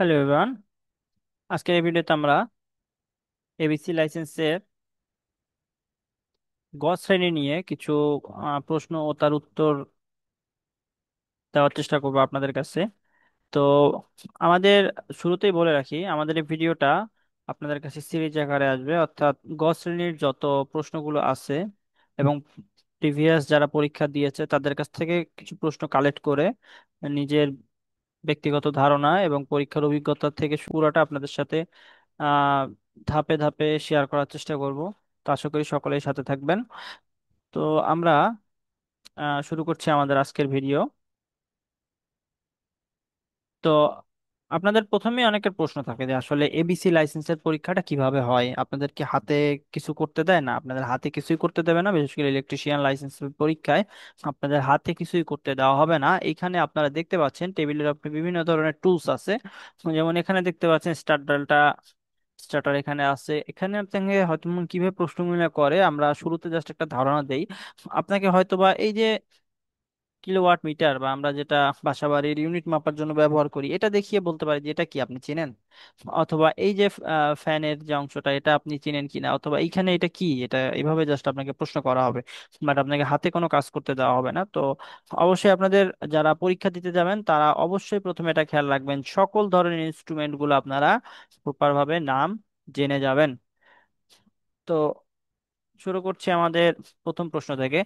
Hello everyone. আজকের এই ভিডিওতে আমরা এবিসি লাইসেন্সের গ শ্রেণী নিয়ে কিছু প্রশ্ন ও তার উত্তর দেওয়ার চেষ্টা করবো আপনাদের কাছে। তো আমাদের শুরুতেই বলে রাখি, আমাদের এই ভিডিওটা আপনাদের কাছে সিরিজ আকারে আসবে, অর্থাৎ গ শ্রেণীর যত প্রশ্নগুলো আছে এবং প্রিভিয়াস যারা পরীক্ষা দিয়েছে তাদের কাছ থেকে কিছু প্রশ্ন কালেক্ট করে নিজের ব্যক্তিগত ধারণা এবং পরীক্ষার অভিজ্ঞতা থেকে পুরোটা আপনাদের সাথে আহ ধাপে ধাপে শেয়ার করার চেষ্টা করব। তো আশা করি সকলেই সাথে থাকবেন। তো আমরা শুরু করছি আমাদের আজকের ভিডিও। তো আপনাদের প্রথমে অনেকের প্রশ্ন থাকে যে আসলে এবিসি লাইসেন্সের পরীক্ষাটা কিভাবে হয়, আপনাদের কি হাতে কিছু করতে দেয়? না, আপনাদের হাতে কিছুই করতে দেবে না। বিশেষ করে ইলেকট্রিশিয়ান লাইসেন্সের পরীক্ষায় আপনাদের হাতে কিছুই করতে দেওয়া হবে না। এখানে আপনারা দেখতে পাচ্ছেন টেবিলের উপরে বিভিন্ন ধরনের টুলস আছে। যেমন এখানে দেখতে পাচ্ছেন স্টার্টার এখানে আছে। এখানে আপনাকে হয়তো কিভাবে প্রশ্নগুলো করে আমরা শুরুতে জাস্ট একটা ধারণা দেই। আপনাকে হয়তোবা এই যে কিলোওয়াট মিটার বা আমরা যেটা বাসাবাড়ির ইউনিট মাপার জন্য ব্যবহার করি, এটা দেখিয়ে বলতে পারি যে এটা কি আপনি চেনেন। অথবা এই যে ফ্যানের যে অংশটা, এটা আপনি চিনেন কিনা, অথবা এইখানে এটা কি, এটা এইভাবে জাস্ট আপনাকে প্রশ্ন করা হবে। বাট আপনাকে হাতে কোনো কাজ করতে দেওয়া হবে না। তো অবশ্যই আপনাদের যারা পরীক্ষা দিতে যাবেন তারা অবশ্যই প্রথমে এটা খেয়াল রাখবেন, সকল ধরনের ইনস্ট্রুমেন্ট গুলো আপনারা প্রপার ভাবে নাম জেনে যাবেন। তো শুরু করছি আমাদের প্রথম প্রশ্ন থেকে।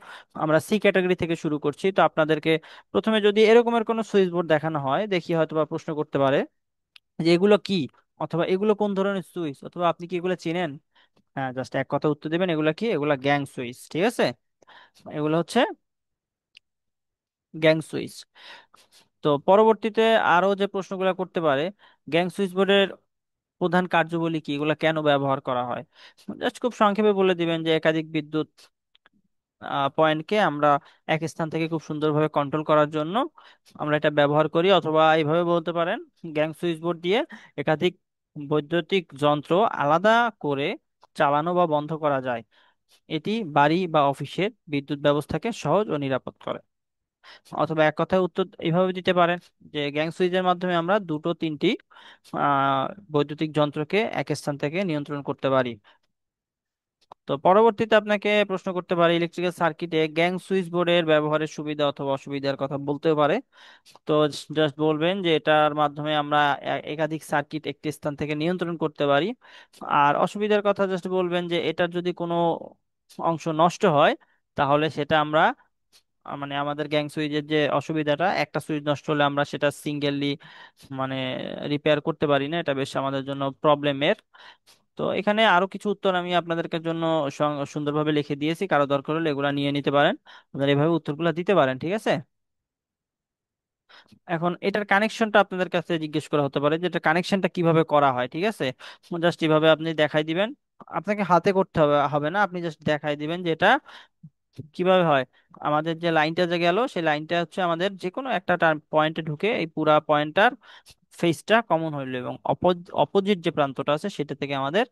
আমরা সি ক্যাটাগরি থেকে শুরু করছি। তো আপনাদেরকে প্রথমে যদি এরকমের কোনো সুইচ বোর্ড দেখানো হয়, দেখি হয়তো বা প্রশ্ন করতে পারে যে এগুলো কি, অথবা এগুলো কোন ধরনের সুইচ, অথবা আপনি কি এগুলো চেনেন। হ্যাঁ, জাস্ট এক কথা উত্তর দিবেন এগুলা কি, এগুলা গ্যাং সুইচ। ঠিক আছে, এগুলো হচ্ছে গ্যাং সুইচ। তো পরবর্তীতে আরো যে প্রশ্নগুলো করতে পারে, গ্যাং সুইচ বোর্ডের প্রধান কার্যাবলী কি, এগুলা কেন ব্যবহার করা হয়। জাস্ট খুব সংক্ষেপে বলে দিবেন যে একাধিক বিদ্যুৎ পয়েন্টকে আমরা এক স্থান থেকে খুব সুন্দরভাবে কন্ট্রোল করার জন্য আমরা এটা ব্যবহার করি। অথবা এইভাবে বলতে পারেন, গ্যাং সুইচ বোর্ড দিয়ে একাধিক বৈদ্যুতিক যন্ত্র আলাদা করে চালানো বা বন্ধ করা যায়। এটি বাড়ি বা অফিসের বিদ্যুৎ ব্যবস্থাকে সহজ ও নিরাপদ করে। অথবা এক কথায় উত্তর এইভাবে দিতে পারেন যে গ্যাং সুইচের মাধ্যমে আমরা দুটো তিনটি আহ বৈদ্যুতিক যন্ত্রকে এক স্থান থেকে নিয়ন্ত্রণ করতে পারি। তো পরবর্তীতে আপনাকে প্রশ্ন করতে পারে ইলেকট্রিক্যাল সার্কিটে গ্যাং সুইচ বোর্ডের ব্যবহারের সুবিধা অথবা অসুবিধার কথা বলতেও পারে। তো জাস্ট বলবেন যে এটার মাধ্যমে আমরা একাধিক সার্কিট একটি স্থান থেকে নিয়ন্ত্রণ করতে পারি। আর অসুবিধার কথা জাস্ট বলবেন যে এটার যদি কোনো অংশ নষ্ট হয় তাহলে সেটা আমরা মানে আমাদের গ্যাং সুইচের যে অসুবিধাটা, একটা সুইচ নষ্ট হলে আমরা সেটা সিঙ্গেললি মানে রিপেয়ার করতে পারি না, এটা বেশ আমাদের জন্য প্রবলেমের। তো এখানে আরো কিছু উত্তর আমি আপনাদেরকে জন্য সুন্দরভাবে লিখে দিয়েছি, কারো দরকার হলে এগুলা নিয়ে নিতে পারেন। আপনারা এভাবে উত্তরগুলো দিতে পারেন, ঠিক আছে। এখন এটার কানেকশনটা আপনাদের কাছে জিজ্ঞেস করা হতে পারে যে এটা কানেকশনটা কিভাবে করা হয়। ঠিক আছে, জাস্ট এভাবে আপনি দেখাই দিবেন, আপনাকে হাতে করতে হবে হবে না, আপনি জাস্ট দেখাই দিবেন যে এটা কিভাবে হয়। আমাদের যে লাইনটা যে গেল সেই লাইনটা হচ্ছে আমাদের যে কোনো একটা পয়েন্টে ঢুকে এই পুরা পয়েন্টটার ফেসটা কমন হইলো, এবং অপোজিট যে প্রান্তটা আছে সেটা থেকে আমাদের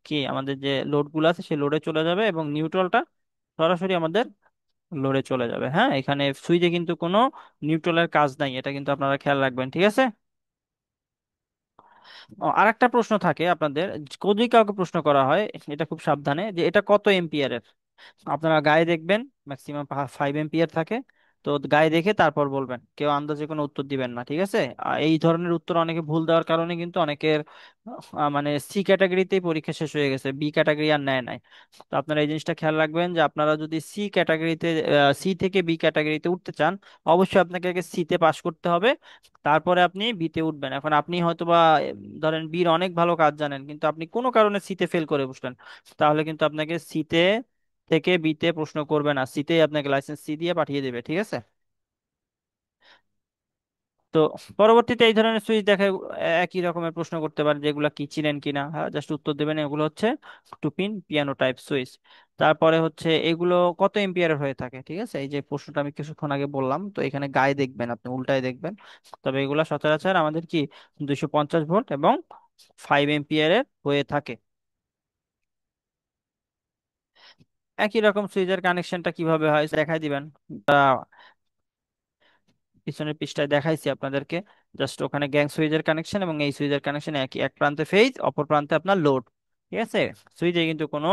কি আমাদের যে লোড গুলো আছে সেই লোডে চলে যাবে, এবং নিউট্রালটা সরাসরি আমাদের লোডে চলে যাবে। হ্যাঁ, এখানে সুইচে কিন্তু কোনো নিউট্রালের কাজ নাই, এটা কিন্তু আপনারা খেয়াল রাখবেন, ঠিক আছে। আর একটা প্রশ্ন থাকে আপনাদের, যদি কাউকে প্রশ্ন করা হয়, এটা খুব সাবধানে, যে এটা কত এম্পিয়ারের। আপনারা গায়ে দেখবেন ম্যাক্সিমাম 5 এম্পিয়ার থাকে। তো গায়ে দেখে তারপর বলবেন, কেউ আন্দাজে কোনো উত্তর দিবেন না, ঠিক আছে। এই ধরনের উত্তর অনেকে ভুল দেওয়ার কারণে কিন্তু অনেকের মানে সি ক্যাটাগরিতেই পরীক্ষা শেষ হয়ে গেছে, বি ক্যাটাগরি আর নেয় নাই। তো আপনারা এই জিনিসটা খেয়াল রাখবেন যে আপনারা যদি সি ক্যাটাগরিতে, সি থেকে বি ক্যাটাগরিতে উঠতে চান, অবশ্যই আপনাকে আগে সি তে পাশ করতে হবে, তারপরে আপনি বিতে উঠবেন। এখন আপনি হয়তোবা ধরেন বির অনেক ভালো কাজ জানেন, কিন্তু আপনি কোনো কারণে সিতে ফেল করে বসলেন, তাহলে কিন্তু আপনাকে সিতে থেকে বিতে প্রশ্ন করবে না, সিতেই আপনাকে লাইসেন্স সি দিয়ে পাঠিয়ে দেবে, ঠিক আছে। তো পরবর্তীতে এই ধরনের সুইচ দেখে একই রকমের প্রশ্ন করতে পারে যেগুলা কি চিনেন কিনা। হ্যাঁ, জাস্ট উত্তর দেবেন এগুলো হচ্ছে two pin piano type switch. তারপরে হচ্ছে এগুলো কত এম্পিয়ারের হয়ে থাকে। ঠিক আছে, এই যে প্রশ্নটা আমি কিছুক্ষণ আগে বললাম, তো এখানে গায়ে দেখবেন, আপনি উল্টায় দেখবেন। তবে এগুলা সচরাচর আমাদের কি 250 ভোল্ট এবং 5 এম্পিয়ারের হয়ে থাকে। একই রকম সুইচের কানেকশনটা কিভাবে হয় দেখাই দিবেন, পিছনের পৃষ্ঠায় দেখাইছি আপনাদেরকে। জাস্ট ওখানে গ্যাং সুইচের কানেকশন এবং এই সুইচের কানেকশন একই, এক প্রান্তে ফেজ, অপর প্রান্তে আপনার লোড। ঠিক আছে, সুইচে কিন্তু কোনো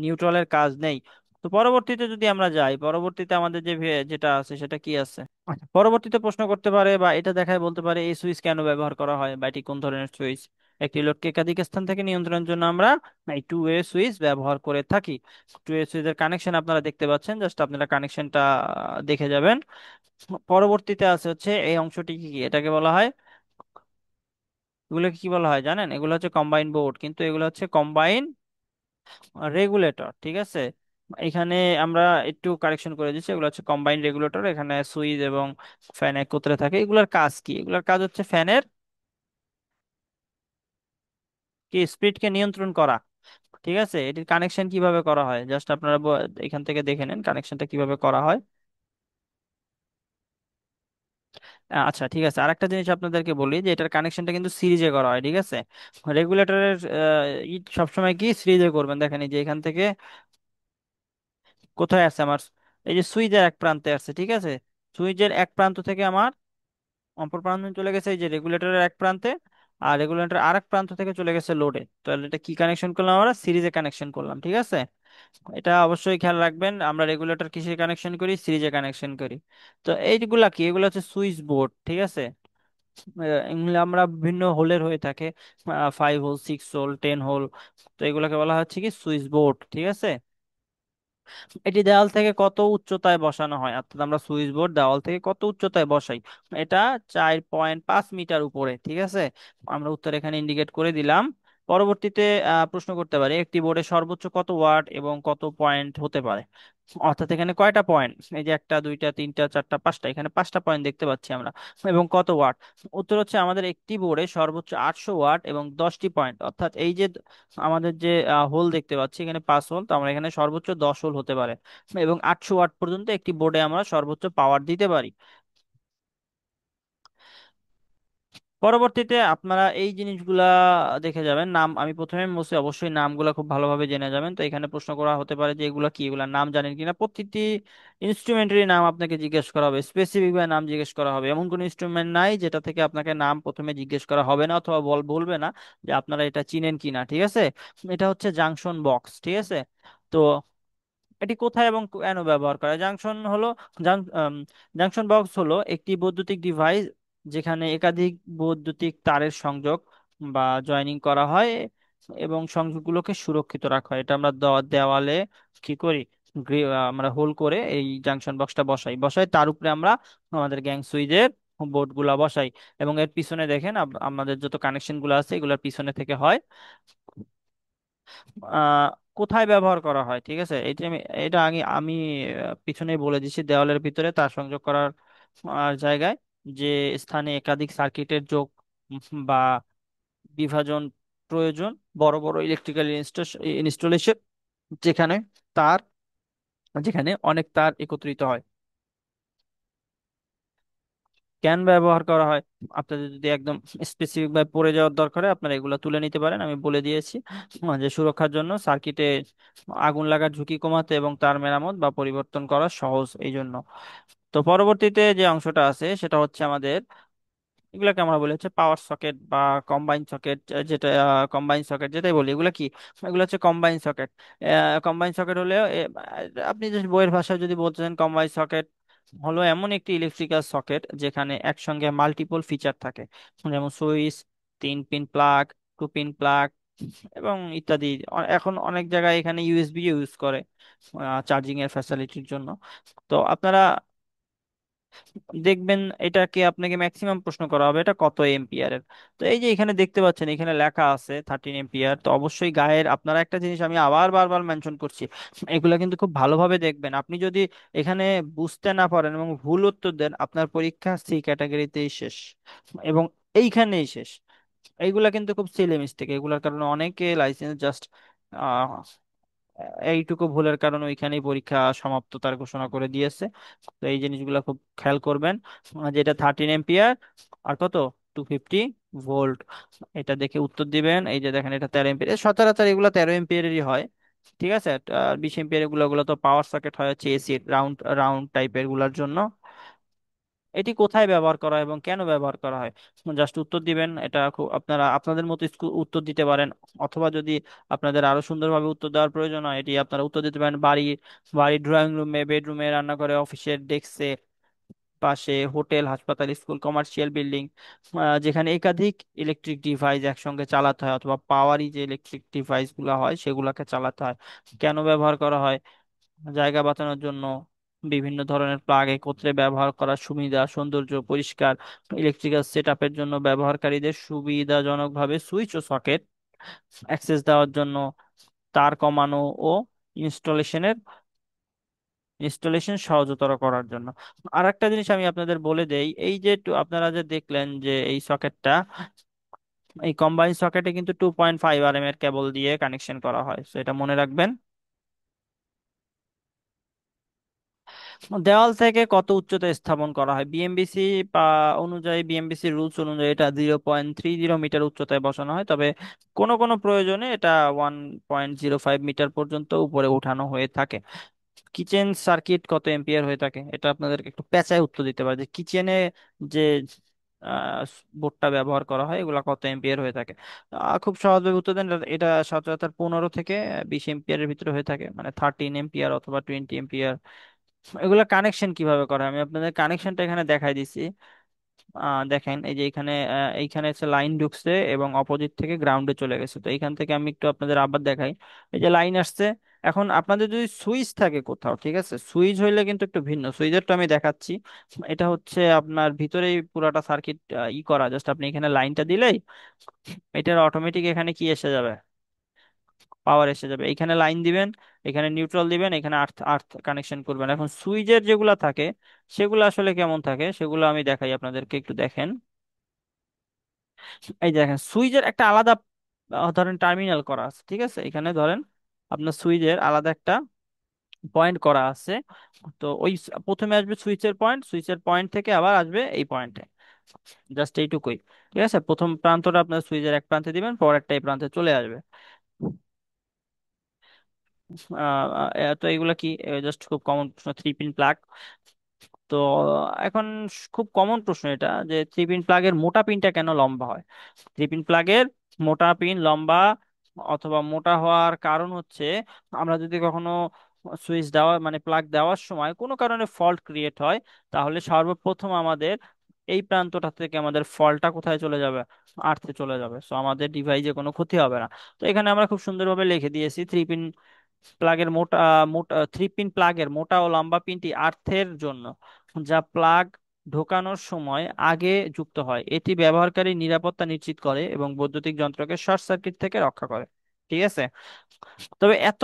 নিউট্রালের কাজ নেই। তো পরবর্তীতে যদি আমরা যাই, পরবর্তীতে আমাদের যে যেটা আছে সেটা কি আছে। আচ্ছা, পরবর্তীতে প্রশ্ন করতে পারে বা এটা দেখায় বলতে পারে এই সুইচ কেন ব্যবহার করা হয় বা এটি কোন ধরনের সুইচ। একটি লোডকে একাধিক স্থান থেকে নিয়ন্ত্রণের জন্য আমরা এই টু ওয়ে সুইচ ব্যবহার করে থাকি। টু ওয়ে সুইচের কানেকশন আপনারা দেখতে পাচ্ছেন, জাস্ট আপনারা কানেকশনটা দেখে যাবেন। পরবর্তীতে আছে হচ্ছে এই অংশটি কি কি? এটাকে বলা হয়, এগুলোকে কি বলা হয় জানেন? এগুলো হচ্ছে কম্বাইন বোর্ড, কিন্তু এগুলো হচ্ছে কম্বাইন রেগুলেটর। ঠিক আছে, এখানে আমরা একটু কারেকশন করে দিচ্ছি, এগুলো হচ্ছে কম্বাইন রেগুলেটর। এখানে সুইচ এবং ফ্যান একত্রে থাকে। এগুলোর কাজ কি? এগুলোর কাজ হচ্ছে ফ্যানের কি স্পিডকে নিয়ন্ত্রণ করা। ঠিক আছে, এটির কানেকশন কিভাবে করা হয় জাস্ট আপনারা এখান থেকে দেখে নেন কানেকশনটা কিভাবে করা হয়। আচ্ছা ঠিক আছে, আরেকটা জিনিস আপনাদেরকে বলি যে এটার কানেকশনটা কিন্তু সিরিজে করা হয়। ঠিক আছে, রেগুলেটরের সবসময় কি সিরিজে করবেন। দেখেন এই যে এখান থেকে কোথায় আছে আমার, এই যে সুইচের এক প্রান্তে আছে। ঠিক আছে, সুইচের এক প্রান্ত থেকে আমার অপর প্রান্তে চলে গেছে এই যে রেগুলেটরের এক প্রান্তে, আর রেগুলেটর আরেক প্রান্ত থেকে চলে গেছে লোডে। তাহলে এটা কি কানেকশন করলাম? আমরা সিরিজে কানেকশন করলাম। ঠিক আছে, এটা অবশ্যই খেয়াল রাখবেন, আমরা রেগুলেটর কিসে কানেকশন করি? সিরিজে কানেকশন করি। তো এইগুলা কি? এগুলো হচ্ছে সুইচ বোর্ড। ঠিক আছে, এগুলো আমরা বিভিন্ন হোলের হয়ে থাকে, 5 হোল, 6 হোল, 10 হোল। তো এগুলোকে বলা হচ্ছে কি সুইচ বোর্ড। ঠিক আছে, এটি দেওয়াল থেকে কত উচ্চতায় বসানো হয়, অর্থাৎ আমরা সুইচ বোর্ড দেওয়াল থেকে কত উচ্চতায় বসাই? এটা 4.5 মিটার উপরে। ঠিক আছে, আমরা উত্তর এখানে ইন্ডিকেট করে দিলাম। পরবর্তীতে প্রশ্ন করতে পারে একটি বোর্ডে সর্বোচ্চ কত ওয়াট এবং কত পয়েন্ট হতে পারে। অর্থাৎ এখানে কয়টা পয়েন্ট? এই যে একটা, দুইটা, তিনটা, চারটা, পাঁচটা, এখানে পাঁচটা পয়েন্ট দেখতে পাচ্ছি আমরা। এবং কত ওয়াট? উত্তর হচ্ছে আমাদের একটি বোর্ডে সর্বোচ্চ 800 ওয়াট এবং 10টি পয়েন্ট। অর্থাৎ এই যে আমাদের যে হোল দেখতে পাচ্ছি এখানে 5 হোল, তো আমরা এখানে সর্বোচ্চ 10 হোল হতে পারে এবং 800 ওয়াট পর্যন্ত একটি বোর্ডে আমরা সর্বোচ্চ পাওয়ার দিতে পারি। পরবর্তীতে আপনারা এই জিনিসগুলা দেখে যাবেন। নাম আমি প্রথমে বলছি, অবশ্যই নামগুলা খুব ভালোভাবে জেনে যাবেন। তো এখানে প্রশ্ন করা হতে পারে যে এগুলা কি, এগুলার নাম জানেন কিনা। প্রতিটি ইনস্ট্রুমেন্টেরই নাম আপনাকে জিজ্ঞেস করা হবে, স্পেসিফিক ভাবে নাম জিজ্ঞেস করা হবে। এমন কোন ইনস্ট্রুমেন্ট নাই যেটা থেকে আপনাকে নাম প্রথমে জিজ্ঞেস করা হবে না অথবা বলবে না যে আপনারা এটা চিনেন কিনা। ঠিক আছে, এটা হচ্ছে জাংশন বক্স। ঠিক আছে, তো এটি কোথায় এবং কেন ব্যবহার করা হয়? জাংশন বক্স হলো একটি বৈদ্যুতিক ডিভাইস যেখানে একাধিক বৈদ্যুতিক তারের সংযোগ বা জয়েনিং করা হয় এবং সংযোগগুলোকে সুরক্ষিত রাখা হয়। এটা আমরা দেওয়ালে কি করি? আমরা হোল করে এই জাংশন বক্সটা বসাই তার উপরে আমরা আমাদের গ্যাং সুইচের বোর্ড গুলা বসাই। এবং এর পিছনে দেখেন আমাদের যত কানেকশন গুলো আছে এগুলোর পিছনে থেকে হয়। আহ কোথায় ব্যবহার করা হয়? ঠিক আছে, এটা আগে আমি পিছনে বলে দিচ্ছি, দেওয়ালের ভিতরে তার সংযোগ করার জায়গায়, যে স্থানে একাধিক সার্কিটের যোগ বা বিভাজন প্রয়োজন, বড় বড় ইলেকট্রিক্যাল ইনস্টলেশন, যেখানে তার যেখানে অনেক তার একত্রিত হয়। ক্যান ব্যবহার করা হয় আপনাদের যদি একদম স্পেসিফিক ভাবে পড়ে যাওয়ার দরকার হয় আপনারা এগুলো তুলে নিতে পারেন। আমি বলে দিয়েছি যে সুরক্ষার জন্য, সার্কিটে আগুন লাগার ঝুঁকি কমাতে এবং তার মেরামত বা পরিবর্তন করা সহজ এই জন্য। তো পরবর্তীতে যে অংশটা আছে সেটা হচ্ছে আমাদের, এগুলাকে আমরা বলি হচ্ছে পাওয়ার সকেট বা কম্বাইন সকেট, যেটা কম্বাইন সকেট যেটাই বলি। এগুলা কি? এগুলো হচ্ছে কম্বাইন সকেট। কম্বাইন সকেট হলে আপনি যদি বইয়ের ভাষায় যদি বলতে চান, কম্বাইন সকেট হলো এমন একটি ইলেকট্রিক্যাল সকেট যেখানে একসঙ্গে মাল্টিপল ফিচার থাকে, যেমন switch, 3 pin plug, 2 pin plug এবং ইত্যাদি। এখন অনেক জায়গায় এখানে ইউএসবি ইউজ করে চার্জিং এর ফ্যাসিলিটির জন্য। তো আপনারা দেখবেন এটাকে আপনাকে ম্যাক্সিমাম প্রশ্ন করা হবে এটা কত এম্পিয়ারের। তো এই যে এখানে দেখতে পাচ্ছেন এখানে লেখা আছে 13 এম্পিয়ার। তো অবশ্যই গায়ের আপনারা একটা জিনিস আমি আবার বারবার মেনশন করছি, এগুলা কিন্তু খুব ভালোভাবে দেখবেন। আপনি যদি এখানে বুঝতে না পারেন এবং ভুল উত্তর দেন আপনার পরীক্ষা সি ক্যাটাগরিতেই শেষ এবং এইখানেই শেষ। এইগুলা কিন্তু খুব সিলি মিস্টেক, এগুলার কারণে অনেকে লাইসেন্স জাস্ট এইটুকু ভুলের কারণে ওইখানেই পরীক্ষা সমাপ্ততার ঘোষণা করে দিয়েছে। তো এই জিনিসগুলো খুব খেয়াল করবেন। যেটা 13 এম্পিয়ার আর কত, 250 ভোল্ট, এটা দেখে উত্তর দিবেন। এই যে দেখেন এটা 13 এম্পিয়ার, সচরাচর এগুলো 13 এম্পিয়ারেরই হয়। ঠিক আছে, আর 20 এম্পিয়ার এগুলো তো পাওয়ার সকেট হয় হচ্ছে এসি রাউন্ড রাউন্ড টাইপের গুলার জন্য। এটি কোথায় ব্যবহার করা হয় এবং কেন ব্যবহার করা হয়? জাস্ট উত্তর দিবেন। এটা খুব আপনারা আপনাদের মতো উত্তর দিতে পারেন, অথবা যদি আপনাদের আরো সুন্দরভাবে উত্তর দেওয়ার প্রয়োজন হয়, এটি আপনারা উত্তর দিতে পারেন বাড়ির ড্রয়িং রুমে, বেডরুমে, রান্নাঘরে, অফিসের ডেস্কে, পাশে, হোটেল, হাসপাতাল, স্কুল, কমার্শিয়াল বিল্ডিং, যেখানে একাধিক ইলেকট্রিক ডিভাইস একসঙ্গে চালাতে হয়, অথবা পাওয়ারি যে ইলেকট্রিক ডিভাইস গুলো হয় সেগুলোকে চালাতে হয়। কেন ব্যবহার করা হয়? জায়গা বাঁচানোর জন্য, বিভিন্ন ধরনের প্লাগ একত্রে ব্যবহার করার সুবিধা, সৌন্দর্য, পরিষ্কার, ইলেকট্রিক্যাল সেট আপের জন্য, ব্যবহারকারীদের সুবিধাজনকভাবে সুইচ ও সকেট অ্যাক্সেস দেওয়ার জন্য, তার কমানো ও ইনস্টলেশনের ইনস্টলেশন সহজতর করার জন্য। আর একটা জিনিস আমি আপনাদের বলে দেই, এই যে আপনারা যে দেখলেন যে এই সকেটটা, এই কম্বাইন সকেটে কিন্তু 2.5 এর কেবল দিয়ে কানেকশন করা হয়, তো এটা মনে রাখবেন। দেওয়াল থেকে কত উচ্চতায় স্থাপন করা হয়? বিএমবিসি অনুযায়ী, বিএমবিসি রুলস অনুযায়ী এটা 0.30 মিটার উচ্চতায় বসানো হয়, তবে কোনো কোনো প্রয়োজনে এটা 1.05 মিটার পর্যন্ত উপরে উঠানো হয়ে থাকে। কিচেন সার্কিট কত এম্পিয়ার হয়ে থাকে? এটা আপনাদেরকে একটু পেঁচায় উত্তর দিতে পারে, যে কিচেনে যে বোর্ডটা ব্যবহার করা হয় এগুলা কত এম্পিয়ার হয়ে থাকে? খুব সহজভাবে উত্তর দেন, এটা সচরাচর 15 থেকে 20 এম্পিয়ারের ভিতরে হয়ে থাকে, মানে 13 এম্পিয়ার অথবা 20 এম্পিয়ার। এগুলা কানেকশন কিভাবে করা হয় আমি আপনাদের কানেকশনটা এখানে দেখাই দিছি। দেখেন, এই যে এখানে এইখানে হচ্ছে লাইন ঢুকছে এবং অপোজিট থেকে গ্রাউন্ডে চলে গেছে, তো এইখান থেকে আমি একটু আপনাদের আবার দেখাই। এই যে লাইন আসছে, এখন আপনাদের যদি সুইচ থাকে কোথাও, ঠিক আছে, সুইচ হইলে কিন্তু একটু ভিন্ন, সুইচেরটা আমি দেখাচ্ছি। এটা হচ্ছে আপনার ভিতরেই পুরাটা সার্কিট করা, জাস্ট আপনি এখানে লাইনটা দিলেই এটার অটোমেটিক এখানে কি এসে যাবে, পাওয়ার এসে যাবে। এখানে লাইন দিবেন, এখানে নিউট্রাল দিবেন, এখানে আর্থ আর্থ কানেকশন করবেন। এখন সুইচের যেগুলা থাকে সেগুলো আসলে কেমন থাকে সেগুলো আমি দেখাই আপনাদেরকে, একটু দেখেন। এই যে দেখেন, সুইচের একটা আলাদা ধরেন টার্মিনাল করা আছে, ঠিক আছে, এখানে ধরেন আপনার সুইচের আলাদা একটা পয়েন্ট করা আছে। তো ওই প্রথমে আসবে সুইচের পয়েন্ট, সুইচের পয়েন্ট থেকে আবার আসবে এই পয়েন্টে, জাস্ট এইটুকুই। ঠিক আছে, প্রথম প্রান্তটা আপনার সুইচের এক প্রান্তে দিবেন, পরেরটা এই প্রান্তে চলে আসবে। তো এগুলা কি, জাস্ট খুব কমন প্রশ্ন, 3 পিন প্লাগ। তো এখন খুব কমন প্রশ্ন এটা, যে 3 পিন প্লাগের মোটা পিনটা কেন লম্বা হয়? 3 পিন প্লাগের মোটা পিন লম্বা অথবা মোটা হওয়ার কারণ হচ্ছে, আমরা যদি কখনো সুইচ দেওয়া মানে প্লাগ দেওয়ার সময় কোনো কারণে ফল্ট ক্রিয়েট হয়, তাহলে সর্বপ্রথম আমাদের এই প্রান্তটা থেকে আমাদের ফল্টটা কোথায় চলে যাবে? আর্থে চলে যাবে, সো আমাদের ডিভাইসে কোনো ক্ষতি হবে না। তো এখানে আমরা খুব সুন্দরভাবে লিখে দিয়েছি, 3 পিন প্লাগের মোটা মোটা 3 পিন প্লাগের মোটা ও লম্বা পিনটি আর্থের জন্য, যা প্লাগ ঢোকানোর সময় আগে যুক্ত হয়। এটি ব্যবহারকারী নিরাপত্তা নিশ্চিত করে এবং বৈদ্যুতিক যন্ত্রকে শর্ট সার্কিট থেকে রক্ষা করে। ঠিক আছে, তবে এত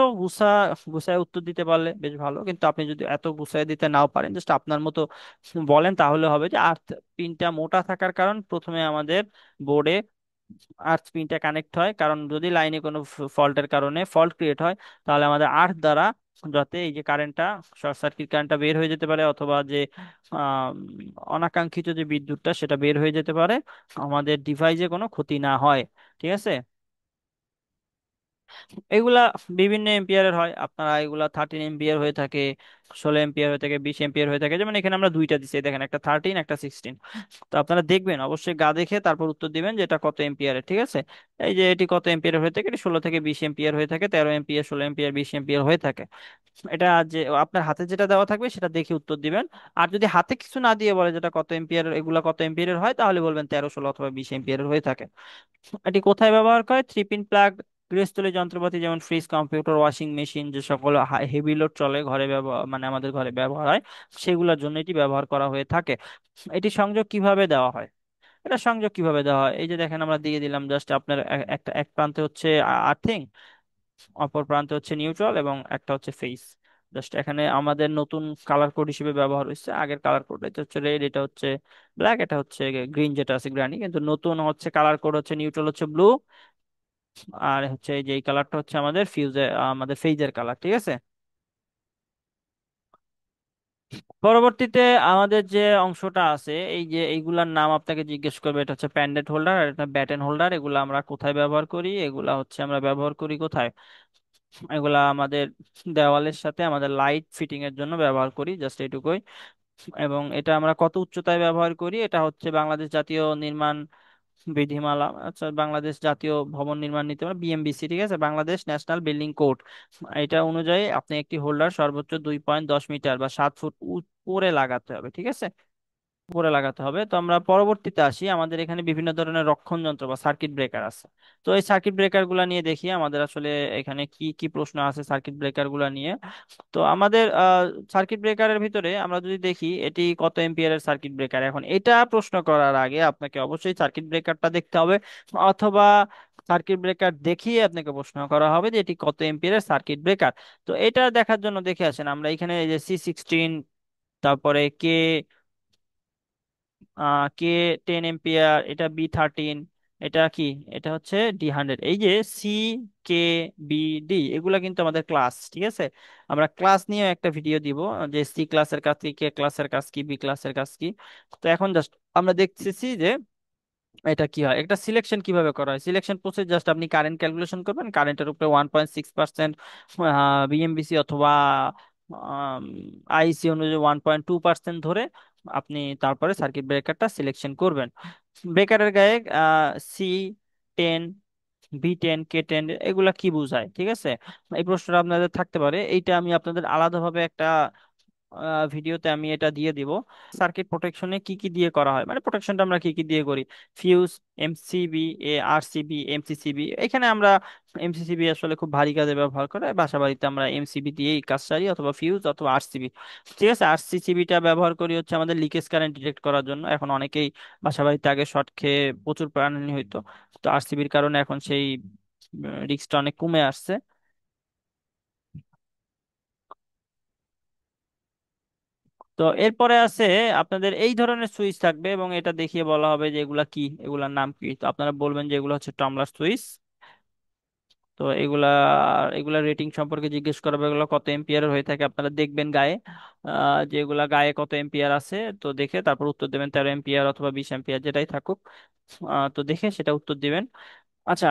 গুছায় উত্তর দিতে পারলে বেশ ভালো, কিন্তু আপনি যদি এত গুছায় দিতে নাও পারেন, জাস্ট আপনার মতো বলেন, তাহলে হবে যে আর্থ পিনটা মোটা থাকার কারণ প্রথমে আমাদের বোর্ডে আর্থ পিনটা কানেক্ট হয়, কারণ যদি লাইনে কোনো ফল্টের কারণে ফল্ট ক্রিয়েট হয়, তাহলে আমাদের আর্থ দ্বারা যাতে এই যে কারেন্টটা, শর্ট সার্কিট কারেন্টটা বের হয়ে যেতে পারে, অথবা যে আম, অনাকাঙ্ক্ষিত যে বিদ্যুৎটা সেটা বের হয়ে যেতে পারে, আমাদের ডিভাইসে কোনো ক্ষতি না হয়। ঠিক আছে, এগুলা বিভিন্ন এম্পিয়ারের হয়, আপনারা এগুলা 13 এম্পিয়ার হয়ে থাকে, 16 এম্পিয়ার হয়ে থাকে, 20 এম্পিয়ার হয়ে থাকে, যেমন এখানে আমরা দুইটা দিচ্ছি, দেখেন, একটা 13, একটা 16। তো আপনারা দেখবেন অবশ্যই গা দেখে তারপর উত্তর দিবেন যে এটা কত এম্পিয়ারের। ঠিক আছে, এই যে এটি কত এম্পিয়ার হয়ে থাকে, এটি 16 থেকে 20 এম্পিয়ার হয়ে থাকে, 13 এম্পিয়ার, 16 এম্পিয়ার, 20 এম্পিয়ার হয়ে থাকে। এটা যে আপনার হাতে যেটা দেওয়া থাকবে সেটা দেখে উত্তর দিবেন। আর যদি হাতে কিছু না দিয়ে বলে যেটা কত এম্পিয়ার, এগুলা কত এম্পিয়ারের হয়, তাহলে বলবেন 13, 16 অথবা 20 এম্পিয়ারের হয়ে থাকে। এটি কোথায় ব্যবহার করে? 3 পিন প্লাগ গৃহস্থলী যন্ত্রপাতি যেমন ফ্রিজ, কম্পিউটার, ওয়াশিং মেশিন, যে সকল হেভি লোড চলে ঘরে ব্যবহার, মানে আমাদের ঘরে ব্যবহার হয়, সেগুলোর জন্য এটি ব্যবহার করা হয়ে থাকে। এটি সংযোগ কিভাবে দেওয়া হয়? এটা সংযোগ কিভাবে দেওয়া হয়, এই যে দেখেন আমরা দিয়ে দিলাম, জাস্ট আপনার একটা এক প্রান্তে হচ্ছে আর্থিং, অপর প্রান্তে হচ্ছে নিউট্রাল, এবং একটা হচ্ছে ফেস। জাস্ট এখানে আমাদের নতুন কালার কোড হিসেবে ব্যবহার হচ্ছে, আগের কালার কোড এটা হচ্ছে রেড, এটা হচ্ছে ব্ল্যাক, এটা হচ্ছে গ্রিন, যেটা আছে গ্রানি, কিন্তু নতুন হচ্ছে কালার কোড হচ্ছে নিউট্রাল হচ্ছে ব্লু, আর হচ্ছে এই যে এই কালারটা হচ্ছে আমাদের আমাদের ফেজের কালার। ঠিক আছে, পরবর্তীতে আমাদের যে অংশটা আছে, এই যে এইগুলার নাম আপনাকে জিজ্ঞেস করবে, এটা হচ্ছে প্যান্ডেন্ট হোল্ডার আর এটা ব্যাটেন হোল্ডার। এগুলা আমরা কোথায় ব্যবহার করি? এগুলা হচ্ছে আমরা ব্যবহার করি কোথায়? এগুলা আমাদের দেওয়ালের সাথে আমাদের লাইট ফিটিং এর জন্য ব্যবহার করি, জাস্ট এইটুকুই। এবং এটা আমরা কত উচ্চতায় ব্যবহার করি, এটা হচ্ছে বাংলাদেশ জাতীয় নির্মাণ বিধিমালা, আচ্ছা বাংলাদেশ জাতীয় ভবন নির্মাণ নীতিমালা বিএমবিসি, ঠিক আছে, বাংলাদেশ ন্যাশনাল বিল্ডিং কোড। এটা অনুযায়ী আপনি একটি হোল্ডার সর্বোচ্চ 2.10 মিটার বা 7 ফুট উপরে লাগাতে হবে, ঠিক আছে, উপরে লাগাতে হবে। তো আমরা পরবর্তীতে আসি, আমাদের এখানে বিভিন্ন ধরনের রক্ষণ যন্ত্র বা সার্কিট ব্রেকার আছে। তো এই সার্কিট ব্রেকার গুলা নিয়ে দেখি আমাদের আসলে এখানে কি কি প্রশ্ন আছে সার্কিট ব্রেকার গুলা নিয়ে। তো আমাদের সার্কিট ব্রেকারের ভিতরে আমরা যদি দেখি এটি কত এম্পিয়ারের সার্কিট ব্রেকার, এখন এটা প্রশ্ন করার আগে আপনাকে অবশ্যই সার্কিট ব্রেকারটা দেখতে হবে, অথবা সার্কিট ব্রেকার দেখিয়ে আপনাকে প্রশ্ন করা হবে যে এটি কত এম্পিয়ারের সার্কিট ব্রেকার। তো এটা দেখার জন্য দেখে আসেন আমরা এখানে এই যে C16, তারপরে কে 10 এম্পিয়ার, এটা B13, এটা কি, এটা হচ্ছে D100, এই যে সি, কে, বি, ডি, এগুলা কিন্তু আমাদের ক্লাস, ঠিক আছে। আমরা ক্লাস নিয়ে একটা ভিডিও দিব যে সি ক্লাসের কাজ কি, কে ক্লাসের কাজ কি, বি ক্লাসের কাজ কি। তো এখন জাস্ট আমরা দেখতেছি যে এটা কি হয়, একটা সিলেকশন কিভাবে করা হয়। সিলেকশন প্রসেস জাস্ট আপনি কারেন্ট ক্যালকুলেশন করবেন, কারেন্টের উপরে 1.6% বিএমবিসি অথবা আইসি অনুযায়ী 1.2% ধরে আপনি তারপরে সার্কিট ব্রেকারটা সিলেকশন করবেন। ব্রেকারের গায়ে C10, B10, K10 এগুলা কি বোঝায়, ঠিক আছে, এই প্রশ্নটা আপনাদের থাকতে পারে। এইটা আমি আপনাদের আলাদাভাবে একটা ভিডিওতে আমি এটা দিয়ে দিব। সার্কিট প্রোটেকশনে কি কি দিয়ে করা হয়, মানে প্রোটেকশনটা আমরা কি কি দিয়ে করি, ফিউজ, এমসিবি, আরসিবি, এমসিসিবি। এখানে আমরা এমসিসিবি আসলে খুব ভারী কাজে ব্যবহার করে, বাসা বাড়িতে আমরা এমসিবি দিয়েই কাজ সারি, অথবা ফিউজ অথবা আরসিবি, ঠিক আছে। আরসিসিবিটা ব্যবহার করি হচ্ছে আমাদের লিকেজ কারেন্ট ডিটেক্ট করার জন্য। এখন অনেকেই বাসা বাড়িতে আগে শর্ট খেয়ে প্রচুর প্রাণহানি হইতো, তো আরসিবির কারণে এখন সেই রিস্কটা অনেক কমে আসছে। তো এরপরে আছে আপনাদের এই ধরনের সুইচ থাকবে, এবং এটা দেখিয়ে বলা হবে যে এগুলা কি, এগুলার নাম কি। তো আপনারা বলবেন যে এগুলো হচ্ছে টামলার সুইচ। তো এগুলা রেটিং সম্পর্কে জিজ্ঞেস করা হবে, এগুলো কত এম্পিয়ারের হয়ে থাকে আপনারা দেখবেন গায়ে, যে এগুলা গায়ে কত এম্পিয়ার আছে, তো দেখে তারপর উত্তর দেবেন 13 এম্পিয়ার অথবা 20 এম্পিয়ার যেটাই থাকুক। তো দেখে সেটা উত্তর দিবেন। আচ্ছা,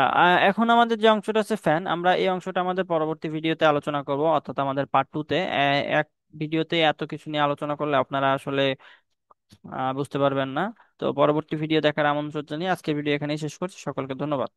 এখন আমাদের যে অংশটা আছে ফ্যান, আমরা এই অংশটা আমাদের পরবর্তী ভিডিওতে আলোচনা করব, অর্থাৎ আমাদের পার্ট 2-তে। এক ভিডিওতে এত কিছু নিয়ে আলোচনা করলে আপনারা আসলে বুঝতে পারবেন না। তো পরবর্তী ভিডিও দেখার আমন্ত্রণ জানিয়ে আজকের ভিডিও এখানেই শেষ করছি, সকলকে ধন্যবাদ।